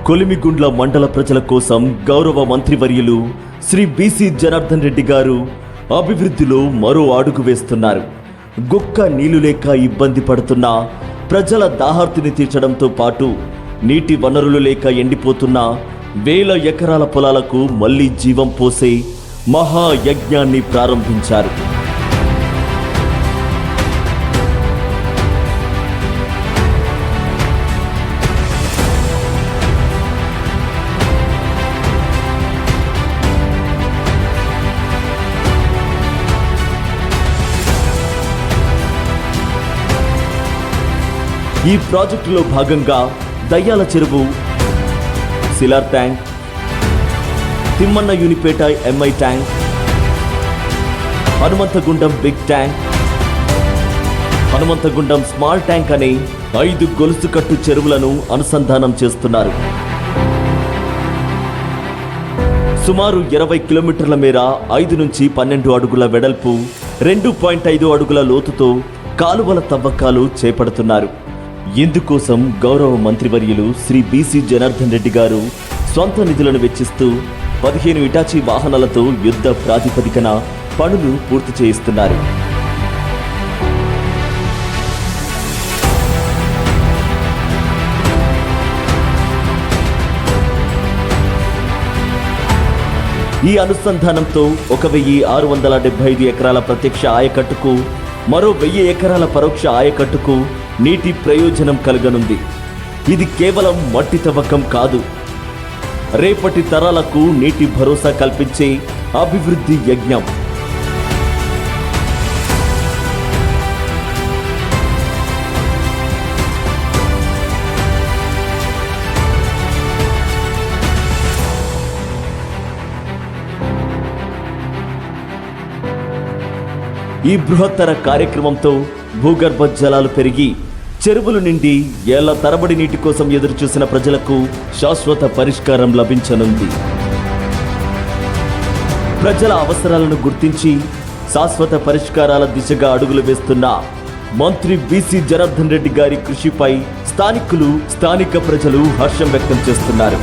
కొలిమిగుండ్ల మండల ప్రజల కోసం గౌరవ మంత్రివర్యులు శ్రీ బీసీ జనార్దన్ రెడ్డి గారు అభివృద్ధిలో మరో అడుగు వేస్తున్నారు. గుక్క నీళ్లు లేక ఇబ్బంది పడుతున్న ప్రజల దాహార్తిని తీర్చడంతో పాటు నీటి వనరులు లేక ఎండిపోతున్న వేల ఎకరాల పొలాలకు మళ్లీ జీవం పోసే మహాయజ్ఞాన్ని ప్రారంభించారు. ఈ ప్రాజెక్టులో భాగంగా Dayyala Cheruvu, Silar tank, Timmanna Yunipeta MI tank, Hanumanthagundam big tank, Hanumanthagundam small tank అనే 5 గొలుసు కట్టు చెరువులను అనుసంధానం చేస్తున్నారు. సుమారు 20 కిలోమీటర్ల మేర 5 నుంచి 12 అడుగుల వెడల్పు, 2.5 అడుగుల లోతుతో కాలువల తవ్వకాలు చేపడుతున్నారు. ఇందుకోసం గౌరవ మంత్రివర్యులు శ్రీ బీసీ జనార్దన్ రెడ్డి గారు స్వంత నిధులను వెచ్చిస్తూ 15 ఇటాచీ వాహనాలతో యుద్ధ ప్రాతిపదికన పనులు పూర్తి చేయిస్తున్నారు. ఈ అనుసంధానంతో 1675 ఎకరాల ప్రత్యక్ష ఆయకట్టుకు, మరో 1000 ఎకరాల పరోక్ష ఆయకట్టుకు నీటి ప్రయోజనం కలగనుంది. ఇది కేవలం మట్టి తవ్వకం కాదు, రేపటి తరాలకు నీటి భరోసా కల్పించే అభివృద్ధి యజ్ఞం. ఈ బృహత్తర కార్యక్రమంతో భూగర్భ జలాలు పెరిగి చెరువులు నిండి ఏళ్ల తరబడి నీటి కోసం ఎదురుచూసిన ప్రజలకు శాశ్వత పరిష్కారం లభించనుంది. ప్రజల అవసరాలను గుర్తించి శాశ్వత పరిష్కారాల దిశగా అడుగులు వేస్తున్న మంత్రి బీసీ జనార్దన్ రెడ్డి గారి కృషిపై స్థానిక ప్రజలు హర్షం వ్యక్తం చేస్తున్నారు.